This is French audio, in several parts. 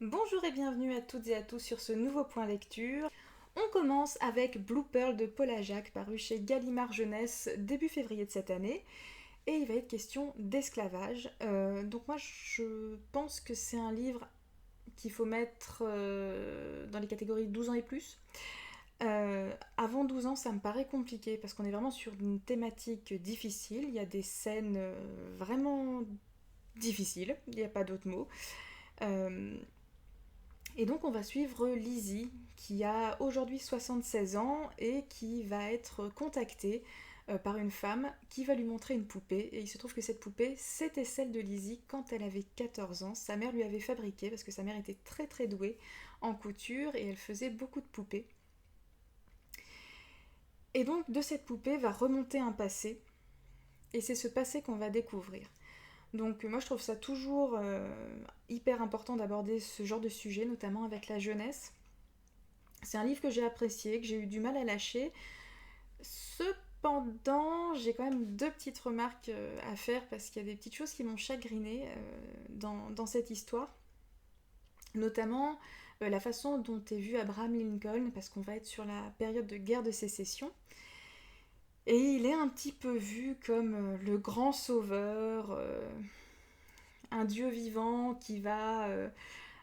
Bonjour et bienvenue à toutes et à tous sur ce nouveau point lecture. On commence avec Blue Pearl de Paula Jacques, paru chez Gallimard Jeunesse début février de cette année. Et il va être question d'esclavage. Donc moi je pense que c'est un livre qu'il faut mettre dans les catégories 12 ans et plus. Avant 12 ans, ça me paraît compliqué parce qu'on est vraiment sur une thématique difficile. Il y a des scènes vraiment difficiles, il n'y a pas d'autre mot. Et donc on va suivre Lizzie, qui a aujourd'hui 76 ans et qui va être contactée par une femme qui va lui montrer une poupée. Et il se trouve que cette poupée, c'était celle de Lizzie quand elle avait 14 ans. Sa mère lui avait fabriqué, parce que sa mère était très très douée en couture et elle faisait beaucoup de poupées. Et donc de cette poupée va remonter un passé, et c'est ce passé qu'on va découvrir. Donc moi je trouve ça toujours hyper important d'aborder ce genre de sujet, notamment avec la jeunesse. C'est un livre que j'ai apprécié, que j'ai eu du mal à lâcher. Cependant, j'ai quand même deux petites remarques à faire parce qu'il y a des petites choses qui m'ont chagrinée dans cette histoire. Notamment la façon dont est vu Abraham Lincoln, parce qu'on va être sur la période de guerre de sécession. Et il est un petit peu vu comme le grand sauveur, un dieu vivant qui va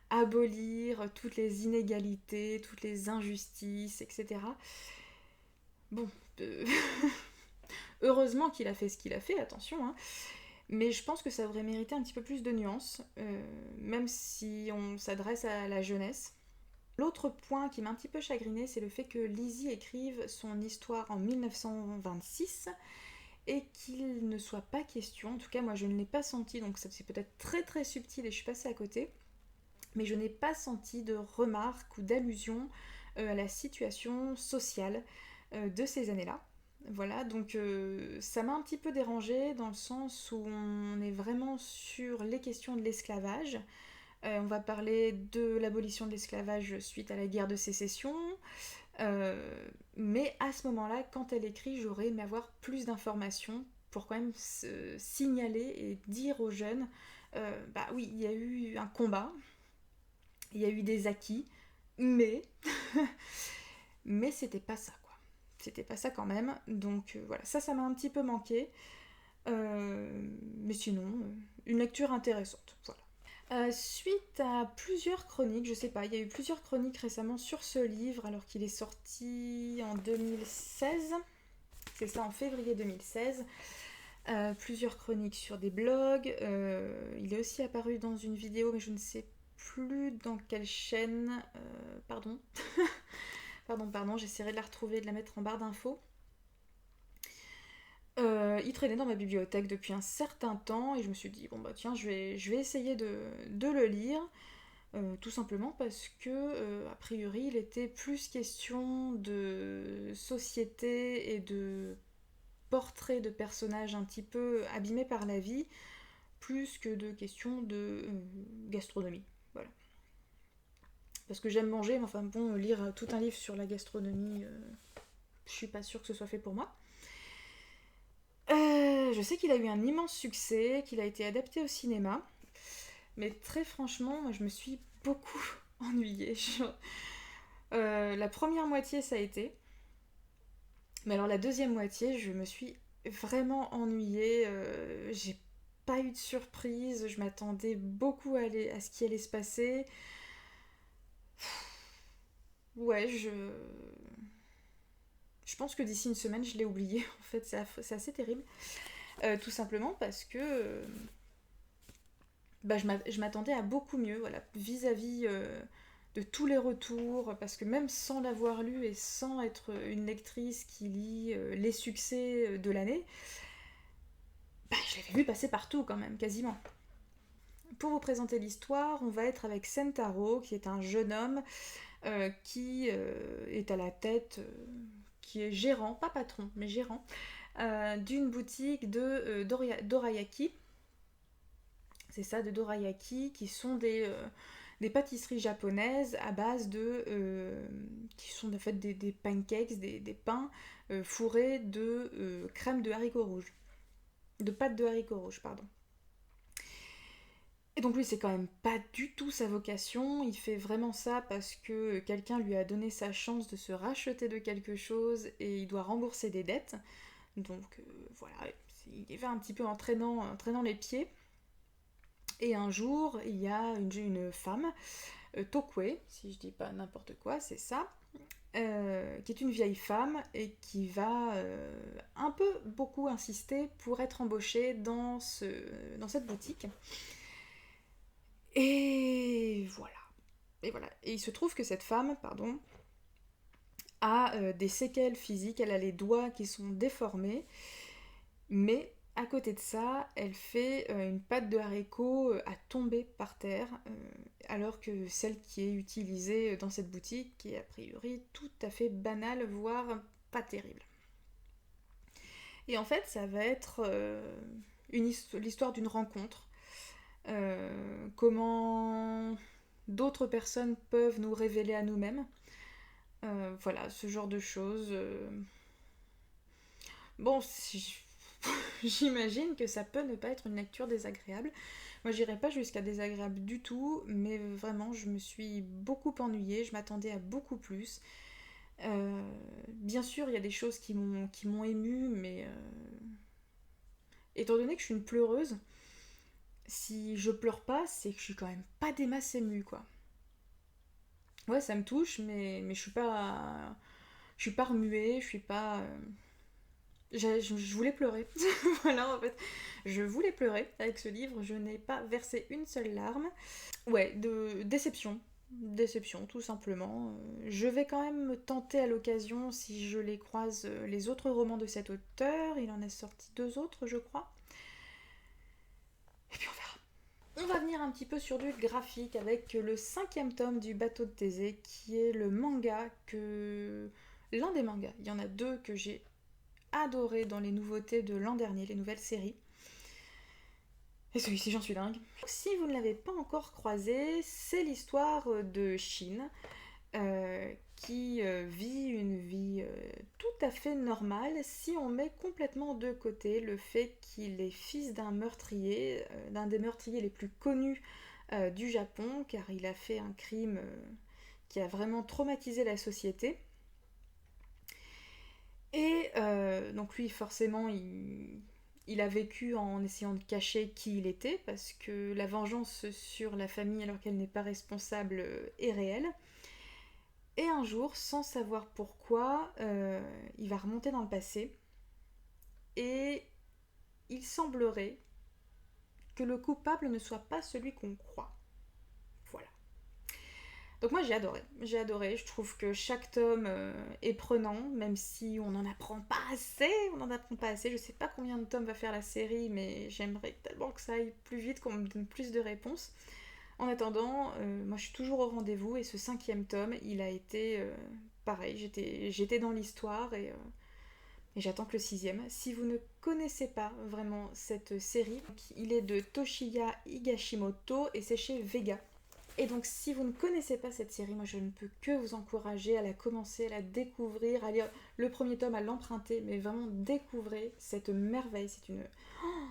abolir toutes les inégalités, toutes les injustices, etc. Bon, euh, heureusement qu'il a fait ce qu'il a fait, attention, hein. Mais je pense que ça aurait mérité un petit peu plus de nuances, même si on s'adresse à la jeunesse. L'autre point qui m'a un petit peu chagriné, c'est le fait que Lizzie écrive son histoire en 1926 et qu'il ne soit pas question, en tout cas moi je ne l'ai pas senti, donc c'est peut-être très très subtil et je suis passée à côté, mais je n'ai pas senti de remarques ou d'allusions à la situation sociale de ces années-là. Voilà, donc ça m'a un petit peu dérangée dans le sens où on est vraiment sur les questions de l'esclavage. On va parler de l'abolition de l'esclavage suite à la guerre de sécession. Mais à ce moment-là, quand elle écrit, j'aurais aimé avoir plus d'informations pour quand même signaler et dire aux jeunes, bah oui, il y a eu un combat, il y a eu des acquis, mais mais c'était pas ça quoi. C'était pas ça quand même. Donc voilà, ça m'a un petit peu manqué. Mais sinon, une lecture intéressante. Voilà. Suite à plusieurs chroniques, je sais pas, il y a eu plusieurs chroniques récemment sur ce livre alors qu'il est sorti en 2016. C'est ça, en février 2016. Plusieurs chroniques sur des blogs. Il est aussi apparu dans une vidéo, mais je ne sais plus dans quelle chaîne. Pardon. Pardon, j'essaierai de la retrouver et de la mettre en barre d'infos. Il traînait dans ma bibliothèque depuis un certain temps et je me suis dit, bon bah tiens, je vais essayer de le lire, tout simplement parce que, a priori, il était plus question de société et de portraits de personnages un petit peu abîmés par la vie, plus que de questions de gastronomie. Voilà. Parce que j'aime manger, mais enfin bon, lire tout un livre sur la gastronomie, je suis pas sûre que ce soit fait pour moi. Je sais qu'il a eu un immense succès, qu'il a été adapté au cinéma, mais très franchement, moi je me suis beaucoup ennuyée. La première moitié, ça a été, mais alors la deuxième moitié, je me suis vraiment ennuyée. J'ai pas eu de surprise, je m'attendais beaucoup à ce qui allait se passer. Ouais, je pense que d'ici une semaine, je l'ai oublié. En fait, c'est assez terrible. Tout simplement parce que bah, je m'attendais à beaucoup mieux, voilà, vis-à-vis de tous les retours, parce que même sans l'avoir lu et sans être une lectrice qui lit les succès de l'année, bah, je l'avais vu passer partout quand même, quasiment. Pour vous présenter l'histoire, on va être avec Sentaro, qui est un jeune homme qui est à la tête, qui est gérant, pas patron, mais gérant, d'une boutique de dorayaki. C'est ça, de dorayaki, qui sont des pâtisseries japonaises à base de... qui sont en fait des pancakes, des pains fourrés de crème de haricots rouges. De pâte de haricots rouges, pardon. Et donc lui, c'est quand même pas du tout sa vocation, il fait vraiment ça parce que quelqu'un lui a donné sa chance de se racheter de quelque chose et il doit rembourser des dettes. Donc voilà, il y va un petit peu en traînant les pieds. Et un jour, il y a une femme, Tokwe, si je dis pas n'importe quoi, c'est ça, qui est une vieille femme et qui va un peu beaucoup insister pour être embauchée dans cette boutique. Et voilà. Et voilà. Et il se trouve que cette femme, pardon, a des séquelles physiques, elle a les doigts qui sont déformés, mais à côté de ça, elle fait une pâte de haricots à tomber par terre, alors que celle qui est utilisée dans cette boutique est a priori tout à fait banale, voire pas terrible. Et en fait, ça va être l'histoire d'une rencontre. Comment d'autres personnes peuvent nous révéler à nous-mêmes. Voilà, ce genre de choses. Bon, j'imagine que ça peut ne pas être une lecture désagréable. Moi, j'irai pas jusqu'à désagréable du tout, mais vraiment, je me suis beaucoup ennuyée, je m'attendais à beaucoup plus. Bien sûr, il y a des choses qui m'ont émue, mais étant donné que je suis une pleureuse, si je pleure pas, c'est que je suis quand même pas des masses émue, quoi. Ouais, ça me touche, mais je suis pas remuée, je suis pas. Je voulais pleurer. Voilà, en fait. Je voulais pleurer avec ce livre. Je n'ai pas versé une seule larme. Ouais, de déception. Déception, tout simplement. Je vais quand même me tenter à l'occasion si je les croise les autres romans de cet auteur. Il en a sorti 2 autres, je crois. Et puis on verra. On va venir un petit peu sur du graphique avec le 5e tome du Bateau de Thésée, qui est le manga que. L'un des mangas. Il y en a 2 que j'ai adoré dans les nouveautés de l'an dernier, les nouvelles séries. Et celui-ci, j'en suis dingue. Si vous ne l'avez pas encore croisé, c'est l'histoire de Shin, qui vit une vie tout à fait normale si on met complètement de côté le fait qu'il est fils d'un meurtrier, d'un des meurtriers les plus connus du Japon, car il a fait un crime qui a vraiment traumatisé la société. Et donc lui, forcément, il a vécu en essayant de cacher qui il était, parce que la vengeance sur la famille alors qu'elle n'est pas responsable est réelle. Et un jour, sans savoir pourquoi, il va remonter dans le passé, et il semblerait que le coupable ne soit pas celui qu'on croit. Voilà. Donc moi j'ai adoré, je trouve que chaque tome est prenant, même si on n'en apprend pas assez, je sais pas combien de tomes va faire la série, mais j'aimerais tellement que ça aille plus vite, qu'on me donne plus de réponses. En attendant, moi je suis toujours au rendez-vous, et ce 5e tome, il a été pareil, j'étais dans l'histoire, et j'attends que le 6e. Si vous ne connaissez pas vraiment cette série, il est de Toshiya Higashimoto, et c'est chez Vega. Et donc, si vous ne connaissez pas cette série, moi je ne peux que vous encourager à la commencer, à la découvrir, à lire le premier tome, à l'emprunter, mais vraiment découvrez cette merveille. C'est une. Oh,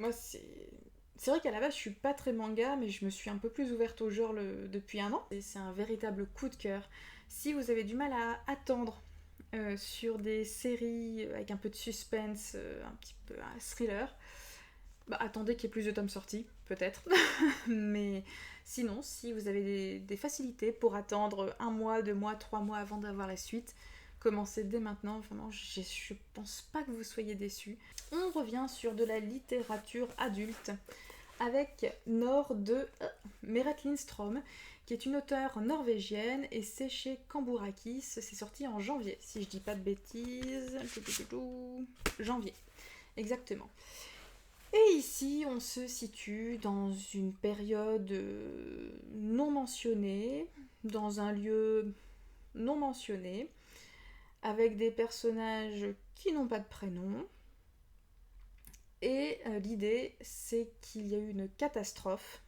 moi, c'est vrai qu'à la base, je suis pas très manga, mais je me suis un peu plus ouverte au genre depuis un an. Et c'est un véritable coup de cœur. Si vous avez du mal à attendre sur des séries avec un peu de suspense, un petit peu un thriller, bah, attendez qu'il y ait plus de tomes sortis, peut-être. Mais sinon, si vous avez des facilités pour attendre 1 mois, 2 mois, 3 mois avant d'avoir la suite, commencez dès maintenant. Vraiment, je pense pas que vous soyez déçus. On revient sur de la littérature adulte avec Nord de Meret Lindström, qui est une auteure norvégienne, et c'est chez Cambourakis. C'est sorti en janvier, si je dis pas de bêtises. Janvier, exactement. Et ici, on se situe dans une période non mentionnée, dans un lieu non mentionné, avec des personnages qui n'ont pas de prénom. Et l'idée, c'est qu'il y a eu une catastrophe,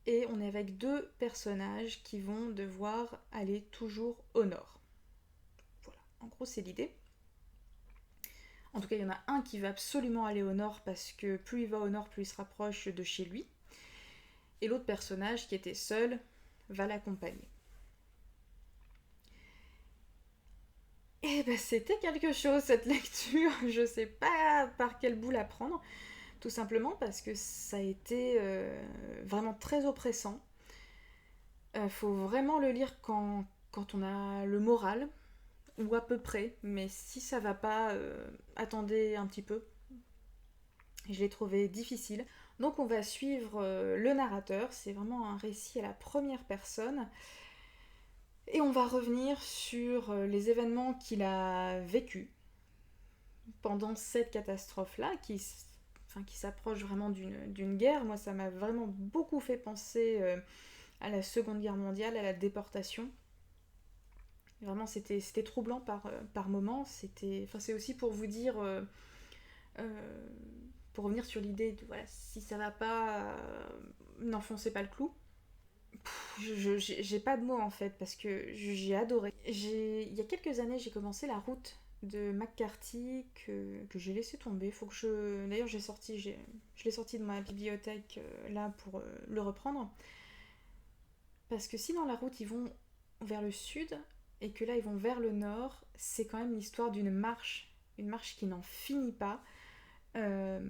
et on est avec 2 personnages qui vont devoir aller toujours au nord. Voilà, en gros, c'est l'idée. En tout cas, il y en a un qui va absolument aller au nord, parce que plus il va au nord, plus il se rapproche de chez lui. et l'autre personnage qui était seul va l'accompagner. Et ben c'était quelque chose cette lecture, je sais pas par quel bout la prendre, tout simplement parce que ça a été vraiment très oppressant. Faut vraiment le lire quand on a le moral, ou à peu près, mais si ça va pas, attendez un petit peu. Je l'ai trouvé difficile. Donc on va suivre le narrateur, c'est vraiment un récit à la première personne. Et on va revenir sur les événements qu'il a vécus pendant cette catastrophe-là, qui s'approche vraiment d'une guerre. Moi, ça m'a vraiment beaucoup fait penser à la Seconde Guerre mondiale, à la déportation. Vraiment, c'était troublant par moments. C'est aussi pour vous dire, euh, pour revenir sur l'idée de voilà, si ça va pas, n'enfoncez pas le clou. J'ai pas de mots en fait parce que j'ai adoré. Il y a quelques années, j'ai commencé La Route de McCarthy que j'ai laissé tomber. Faut que d'ailleurs, je l'ai sorti de ma bibliothèque là pour le reprendre. Parce que si dans La Route ils vont vers le sud et que là ils vont vers le nord, c'est quand même l'histoire d'une marche. Une marche qui n'en finit pas. euh,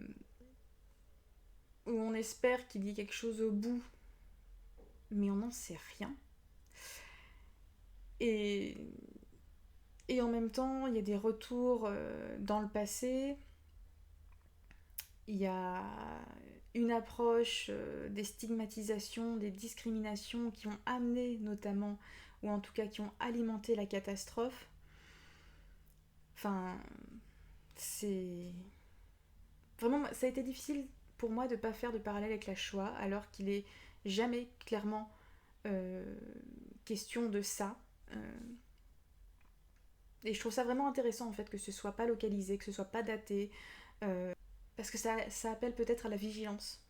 où on espère qu'il y ait quelque chose au bout, mais on n'en sait rien. Et, et en même temps, il y a des retours dans le passé. Il y a une approche des stigmatisations, des discriminations qui ont amené notamment, ou en tout cas qui ont alimenté la catastrophe. Enfin, c'est... Vraiment, ça a été difficile pour moi de ne pas faire de parallèle avec la Shoah, alors qu'il est jamais clairement euh, question de ça. Et je trouve ça vraiment intéressant en fait que ce soit pas localisé, que ce soit pas daté, parce que ça appelle peut-être à la vigilance,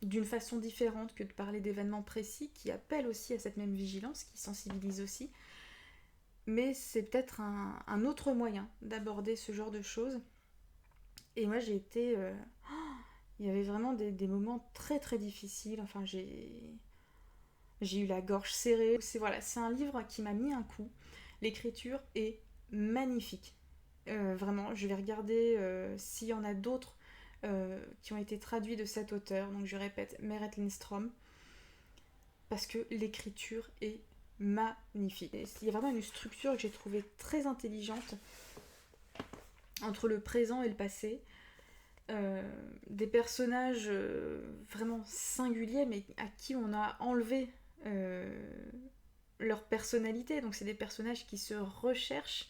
d'une façon différente que de parler d'événements précis, qui appellent aussi à cette même vigilance, qui sensibilise aussi. Mais c'est peut-être un autre moyen d'aborder ce genre de choses. Et moi j'ai été... il y avait vraiment des moments très très difficiles. Enfin j'ai eu la gorge serrée. C'est un livre qui m'a mis un coup. L'écriture est magnifique. Vraiment, je vais regarder s'il y en a d'autres qui ont été traduits de cet auteur. Donc je répète, Meret Lindstrom. Parce que l'écriture est magnifique. Et il y a vraiment une structure que j'ai trouvée très intelligente entre le présent et le passé. Des personnages vraiment singuliers, mais à qui on a enlevé leur personnalité. Donc c'est des personnages qui se recherchent,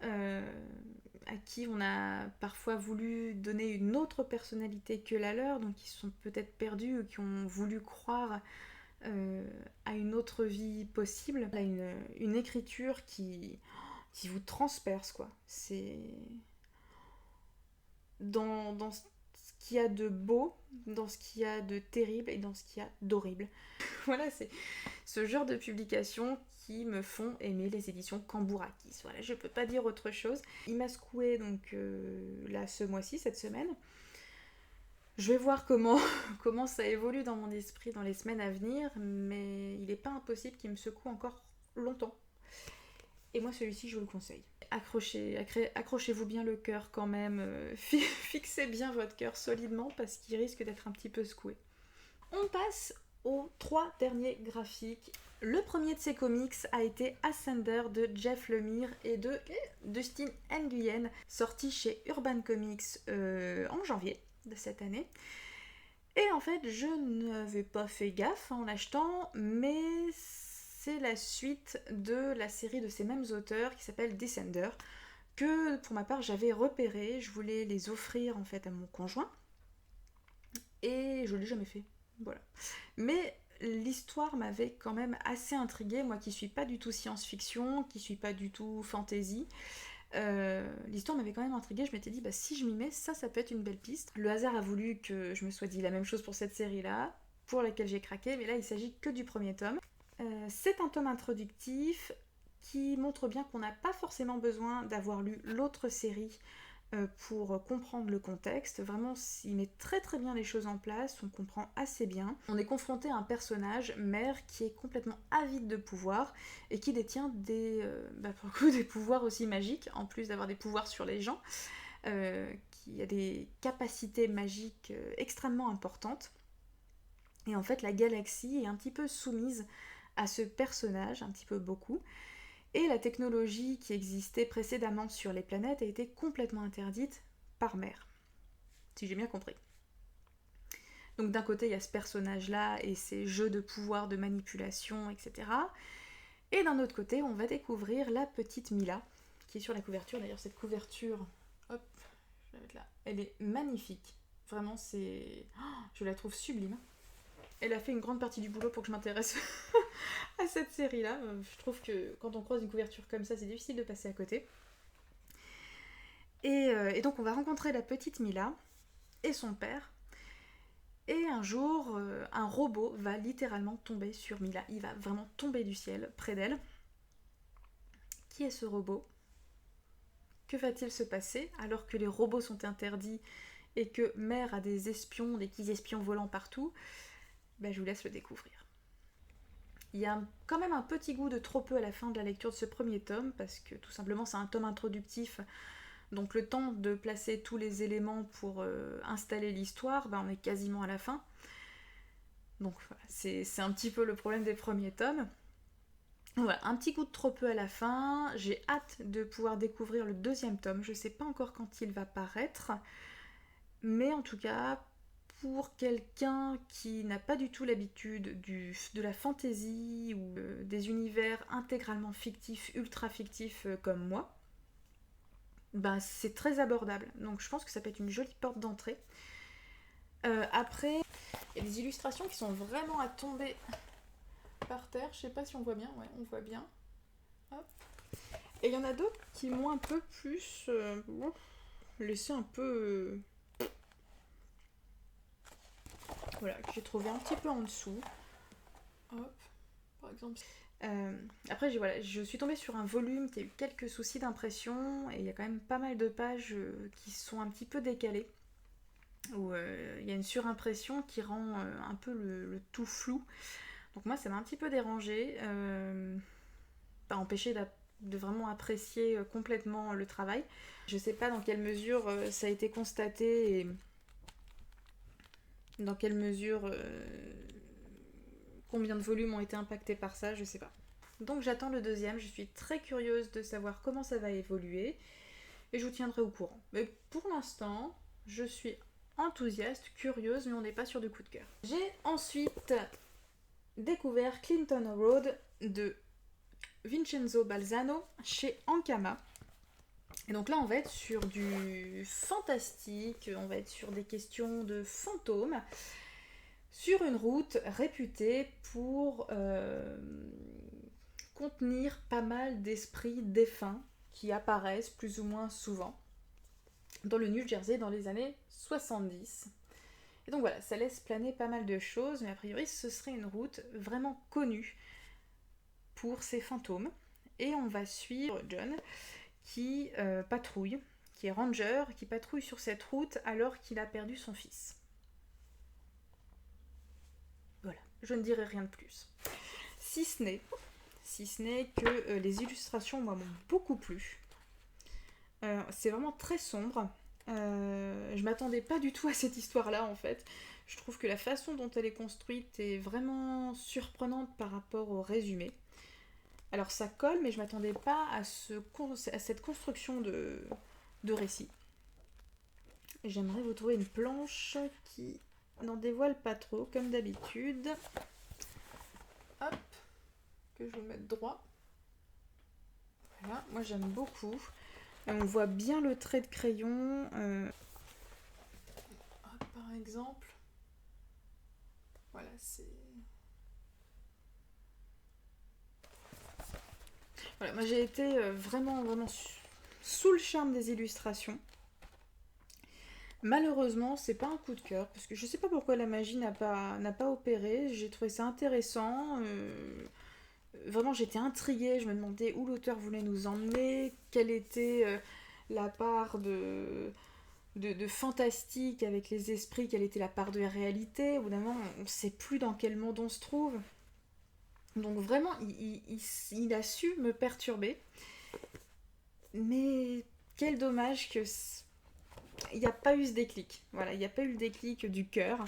à qui on a parfois voulu donner une autre personnalité que la leur, donc qui sont peut-être perdus ou qui ont voulu croire à une autre vie possible. Là, une écriture qui vous transperce, quoi. C'est... dans ce qu'il y a de beau, dans ce qu'il y a de terrible et dans ce qu'il y a d'horrible. Voilà, c'est ce genre de publications qui me font aimer les éditions Cambourakis. Voilà, je peux pas dire autre chose. Il m'a secoué donc là ce mois-ci, cette semaine. Je vais voir comment ça évolue dans mon esprit dans les semaines à venir, mais il n'est pas impossible qu'il me secoue encore longtemps. Et moi, celui-ci, je vous le conseille. Accrochez-vous bien le cœur quand même. Fixez bien votre cœur solidement parce qu'il risque d'être un petit peu secoué. On passe aux 3 derniers graphiques. Le premier de ces comics a été Ascender de Jeff Lemire et de Dustin Nguyen, sorti chez Urban Comics en janvier de cette année. Et en fait, je n'avais pas fait gaffe en l'achetant, mais c'est la suite de la série de ces mêmes auteurs qui s'appelle Descender, que pour ma part j'avais repéré. Je voulais les offrir en fait à mon conjoint, et je l'ai jamais fait. Voilà. Mais l'histoire m'avait quand même assez intriguée, moi qui suis pas du tout science-fiction, qui suis pas du tout fantasy. L'histoire m'avait quand même intriguée, je m'étais dit si je m'y mets, ça peut être une belle piste. Le hasard a voulu que je me sois dit la même chose pour cette série-là, pour laquelle j'ai craqué, mais là il s'agit que du premier tome. C'est un tome introductif qui montre bien qu'on n'a pas forcément besoin d'avoir lu l'autre série pour comprendre le contexte. Vraiment, il met très très bien les choses en place, on comprend assez bien. On est confronté à un personnage, Mère, qui est complètement avide de pouvoir et qui détient pour le coup, des pouvoirs aussi magiques, en plus d'avoir des pouvoirs sur les gens, qui a des capacités magiques extrêmement importantes. Et en fait, la galaxie est un petit peu soumise à ce personnage, un petit peu beaucoup. Et la technologie qui existait précédemment sur les planètes a été complètement interdite par Mère, si j'ai bien compris. Donc d'un côté, il y a ce personnage-là et ses jeux de pouvoir, de manipulation, etc. Et d'un autre côté, on va découvrir la petite Mila, qui est sur la couverture. D'ailleurs, cette couverture, hop, je vais la mettre là, elle est magnifique. Vraiment, je la trouve sublime. Elle a fait une grande partie du boulot pour que je m'intéresse à cette série-là. Je trouve que quand on croise une couverture comme ça, c'est difficile de passer à côté. Et donc on va rencontrer la petite Mila et son père. Et un jour, un robot va littéralement tomber sur Mila. Il va vraiment tomber du ciel près d'elle. Qui est ce robot ? Que va-t-il se passer alors que les robots sont interdits et que Mère a des espions, des petits espions volants partout ? Je vous laisse le découvrir. Il y a quand même un petit goût de trop peu à la fin de la lecture de ce premier tome, parce que tout simplement c'est un tome introductif, donc le temps de placer tous les éléments pour installer l'histoire, on est quasiment à la fin. Donc voilà, c'est un petit peu le problème des premiers tomes. Voilà, un petit goût de trop peu à la fin, j'ai hâte de pouvoir découvrir le deuxième tome, je sais pas encore quand il va paraître, mais en tout cas, pour quelqu'un qui n'a pas du tout l'habitude de la fantasy ou des univers intégralement fictifs, ultra fictifs comme moi, c'est très abordable. Donc je pense que ça peut être une jolie porte d'entrée. Après, il y a des illustrations qui sont vraiment à tomber par terre. Je sais pas si on voit bien. Ouais, on voit bien. Hop. Et il y en a d'autres qui m'ont un peu plus laissé un peu... Voilà, que j'ai trouvé un petit peu en dessous. Hop, par exemple. Après, je suis tombée sur un volume qui a eu quelques soucis d'impression et il y a quand même pas mal de pages qui sont un petit peu décalées, où il y a une surimpression qui rend un peu le tout flou. Donc moi, ça m'a un petit peu dérangée, pas empêché de vraiment apprécier complètement le travail. Je sais pas dans quelle mesure ça a été constaté et dans quelle mesure combien de volumes ont été impactés par ça, je sais pas. Donc j'attends le deuxième, je suis très curieuse de savoir comment ça va évoluer et je vous tiendrai au courant. Mais pour l'instant, je suis enthousiaste, curieuse, mais on n'est pas sur du coup de cœur. J'ai ensuite découvert Clinton Road de Vincenzo Balzano chez Ankama. Et donc là, on va être sur du fantastique, on va être sur des questions de fantômes, sur une route réputée pour contenir pas mal d'esprits défunts qui apparaissent plus ou moins souvent dans le New Jersey dans les années 70. Et donc voilà, ça laisse planer pas mal de choses, mais a priori ce serait une route vraiment connue pour ces fantômes. Et on va suivre John qui patrouille, qui est ranger, qui patrouille sur cette route alors qu'il a perdu son fils. Voilà, je ne dirai rien de plus. Si ce n'est que les illustrations, moi, m'ont beaucoup plu. C'est vraiment très sombre. Je m'attendais pas du tout à cette histoire-là, en fait. Je trouve que la façon dont elle est construite est vraiment surprenante par rapport au résumé. Alors ça colle, mais je m'attendais pas à cette construction de récit. J'aimerais vous trouver une planche qui n'en dévoile pas trop, comme d'habitude. Hop, que je vais mettre droit. Voilà, moi j'aime beaucoup. On voit bien le trait de crayon. Hop, par exemple. Voilà, c'est... Voilà, moi j'ai été vraiment sous le charme des illustrations. Malheureusement, c'est pas un coup de cœur, parce que je sais pas pourquoi la magie n'a pas opéré. J'ai trouvé ça intéressant. Vraiment, j'étais intriguée. Je me demandais où l'auteur voulait nous emmener, quelle était la part de fantastique avec les esprits, quelle était la part de réalité. Au bout d'un moment, on ne sait plus dans quel monde on se trouve. Donc vraiment, il a su me perturber. Mais quel dommage que il n'y a pas eu ce déclic. Voilà, il n'y a pas eu le déclic du cœur.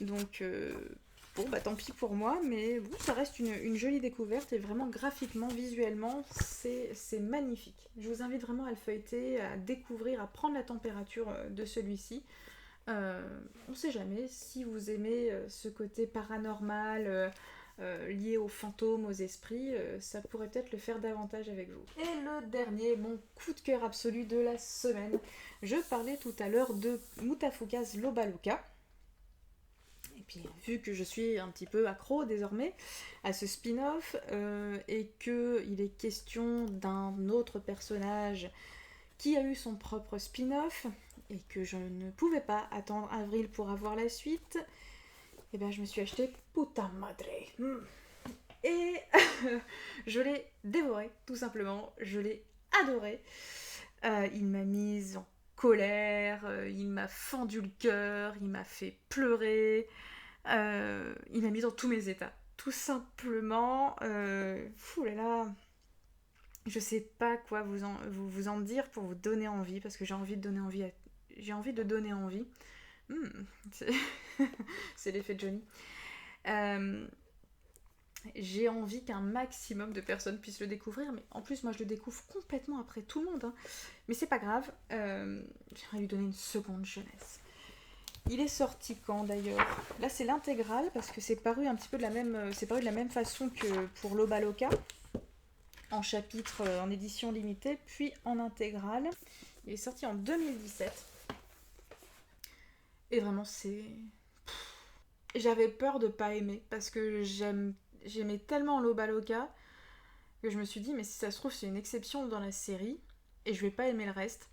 Donc, bon, bah tant pis pour moi, mais bon, ça reste une jolie découverte et vraiment graphiquement, visuellement, c'est magnifique. Je vous invite vraiment à le feuilleter, à découvrir, à prendre la température de celui-ci. On sait jamais, si vous aimez ce côté paranormal, lié aux fantômes, aux esprits, ça pourrait peut-être le faire davantage avec vous. Et le dernier, mon coup de cœur absolu de la semaine. Je parlais tout à l'heure de Mutafuka's Loba-Loka. Et puis, vu que je suis un petit peu accro désormais à ce spin-off, et qu'il est question d'un autre personnage qui a eu son propre spin-off, et que je ne pouvais pas attendre avril pour avoir la suite, et bien je me suis acheté Puta Madre. Et je l'ai dévoré, tout simplement. Je l'ai adoré. Il m'a mise en colère, il m'a fendu le cœur, il m'a fait pleurer, il m'a mis dans tous mes états. Tout simplement, fou là là, je sais pas quoi vous en dire pour vous donner envie, parce que j'ai envie de donner envie j'ai envie de donner envie. C'est l'effet de Johnny. J'ai envie qu'un maximum de personnes puissent le découvrir, mais en plus moi je le découvre complètement après tout le monde, hein. Mais c'est pas grave, j'aimerais lui donner une seconde jeunesse. Il est sorti quand d'ailleurs? Là c'est l'intégrale, parce que c'est paru un petit peu c'est paru de la même façon que pour Loba-Loka, en chapitre, en édition limitée, puis en intégrale. Il est sorti en 2017. Et vraiment j'avais peur de pas aimer, parce que j'aimais tellement Loba-Loka que je me suis dit, mais si ça se trouve c'est une exception dans la série, et je vais pas aimer le reste.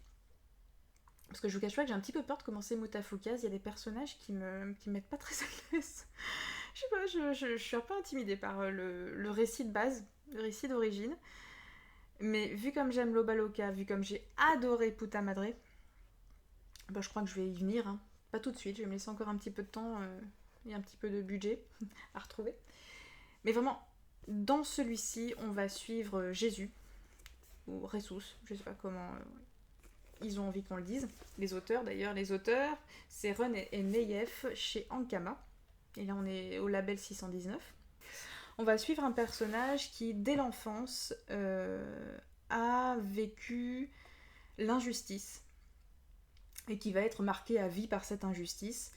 Parce que je vous cache pas que j'ai un petit peu peur de commencer Mutafukaz, il y a des personnages qui me mettent pas très à l'aise. Je sais pas, je suis un peu intimidée par le récit de base, le récit d'origine. Mais vu comme j'aime Loba-Loka, vu comme j'ai adoré Puta Madre, bah, je crois que je vais y venir, hein. Pas tout de suite, je vais me laisser encore un petit peu de temps et un petit peu de budget à retrouver. Mais vraiment, dans celui-ci, on va suivre Jésus, ou Ressus, je sais pas comment ils ont envie qu'on le dise. Les auteurs, c'est Run et Neyef chez Ankama. Et là, on est au label 619. On va suivre un personnage qui, dès l'enfance, a vécu l'injustice et qui va être marqué à vie par cette injustice.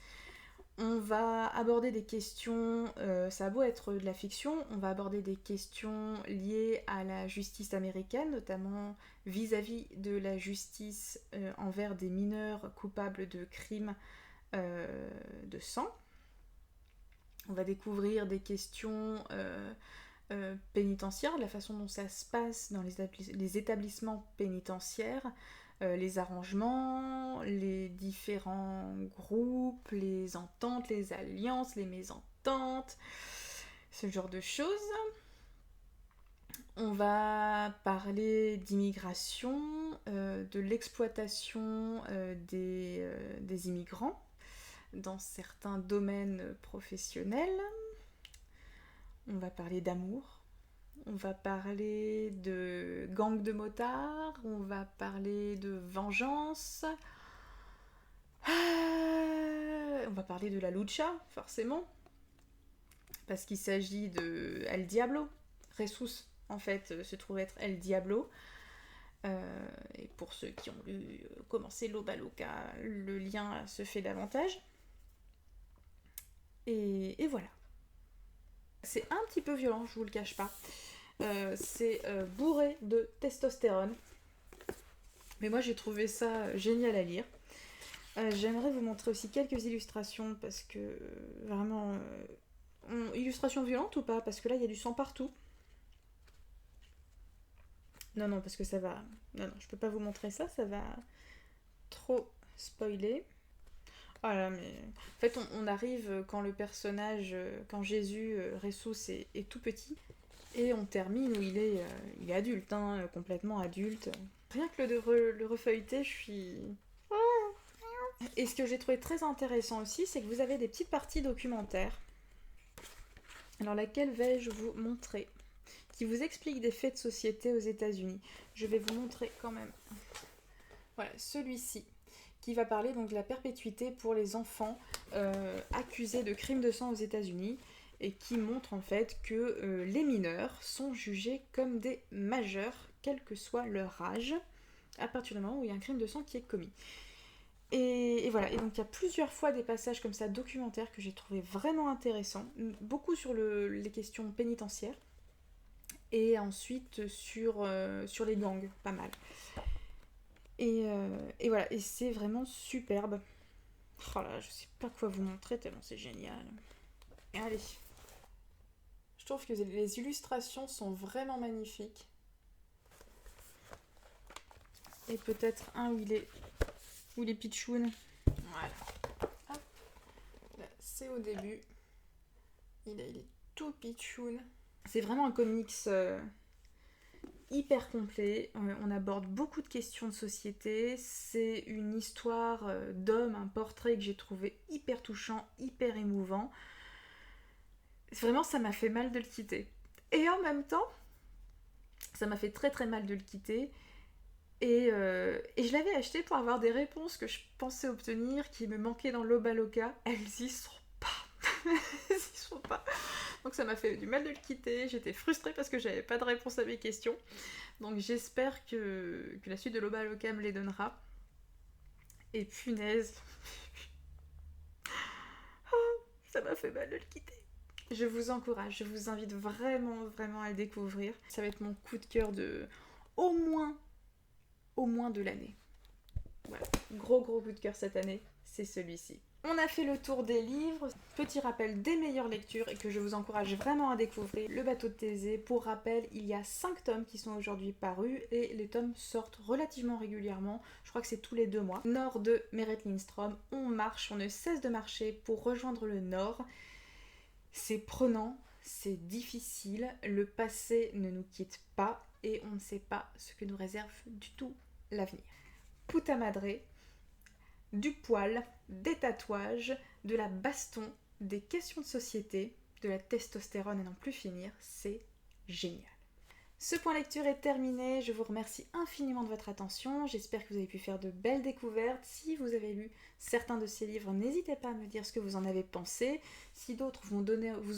On va aborder des questions, ça a beau être de la fiction, on va aborder des questions liées à la justice américaine, notamment vis-à-vis de la justice envers des mineurs coupables de crimes de sang. On va découvrir des questions pénitentiaires, la façon dont ça se passe dans les établissements pénitentiaires, les arrangements, les différents groupes, les ententes, les alliances, les mésententes, ce genre de choses. On va parler d'immigration, de l'exploitation des immigrants dans certains domaines professionnels. On va parler d'amour. On va parler de gang de motards, on va parler de vengeance, on va parler de la lucha, forcément, parce qu'il s'agit de El Diablo. Ressus, en fait, se trouve être El Diablo. Et pour ceux qui ont lu commencer Loba-Loka, le lien se fait davantage. Et voilà. C'est un petit peu violent, je vous le cache pas. C'est bourré de testostérone. Mais moi j'ai trouvé ça génial à lire. J'aimerais vous montrer aussi quelques illustrations parce que vraiment... illustrations violentes ou pas? Parce que là il y a du sang partout. Non, parce que ça va... Non, je peux pas vous montrer ça, ça va trop spoiler. Voilà, mais... En fait on arrive quand le personnage, quand Jésus, Ressus est tout petit. Et on termine où il est adulte, hein, complètement adulte. Rien que le refeuilleter, je suis... Et ce que j'ai trouvé très intéressant aussi, c'est que vous avez des petites parties documentaires. Alors laquelle vais-je vous montrer? Qui vous explique des faits de société aux États-Unis. Je vais vous montrer quand même. Voilà, celui-ci, qui va parler donc de la perpétuité pour les enfants accusés de crimes de sang aux États-Unis et qui montre en fait que les mineurs sont jugés comme des majeurs, quel que soit leur âge, à partir du moment où il y a un crime de sang qui est commis. Et voilà, et donc il y a plusieurs fois des passages comme ça documentaires que j'ai trouvé vraiment intéressants, beaucoup sur les questions pénitentiaires, et ensuite sur les gangs, pas mal. Et voilà, et c'est vraiment superbe. Oh là, je sais pas quoi vous montrer tellement c'est génial. Allez. Je trouve que les illustrations sont vraiment magnifiques. Et peut-être un où il est pitchoun. Voilà. Hop. Là, c'est au début. Il est tout pitchoun. C'est vraiment un comics hyper complet. On aborde beaucoup de questions de société. C'est une histoire d'homme, un portrait que j'ai trouvé hyper touchant, hyper émouvant. Vraiment, ça m'a fait mal de le quitter. Et en même temps, ça m'a fait très très mal de le quitter. Et je l'avais acheté pour avoir des réponses que je pensais obtenir, qui me manquaient dans l'Obaloka. Elles y sont pas. Elles y sont pas. Donc ça m'a fait du mal de le quitter. J'étais frustrée parce que j'avais pas de réponse à mes questions. Donc j'espère que la suite de l'Obaloka me les donnera. Et punaise. Ça m'a fait mal de le quitter. Je vous encourage, je vous invite vraiment, vraiment à le découvrir. Ça va être mon coup de cœur de au moins de l'année. Voilà, gros coup de cœur cette année, c'est celui-ci. On a fait le tour des livres, petit rappel des meilleures lectures et que je vous encourage vraiment à découvrir. Le bateau de Thésée, pour rappel, il y a 5 tomes qui sont aujourd'hui parus et les tomes sortent relativement régulièrement, je crois que c'est tous les 2 mois. Nord de Meret Lindstrom, on marche, on ne cesse de marcher pour rejoindre le Nord. C'est prenant, c'est difficile, le passé ne nous quitte pas et on ne sait pas ce que nous réserve du tout l'avenir. Puta madre, du poil, des tatouages, de la baston, des questions de société, de la testostérone et n'en plus finir, c'est génial. Ce point lecture est terminé, je vous remercie infiniment de votre attention, j'espère que vous avez pu faire de belles découvertes. Si vous avez lu certains de ces livres, n'hésitez pas à me dire ce que vous en avez pensé. Si d'autres vous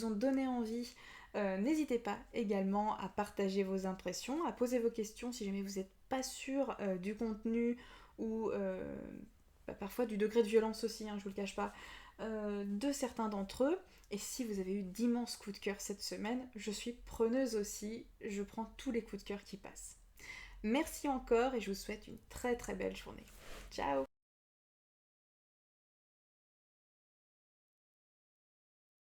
ont donné envie, n'hésitez pas également à partager vos impressions, à poser vos questions si jamais vous n'êtes pas sûr du contenu ou parfois du degré de violence aussi, je vous le cache pas, de certains d'entre eux. Et si vous avez eu d'immenses coups de cœur cette semaine, je suis preneuse aussi, je prends tous les coups de cœur qui passent. Merci encore et je vous souhaite une très très belle journée. Ciao!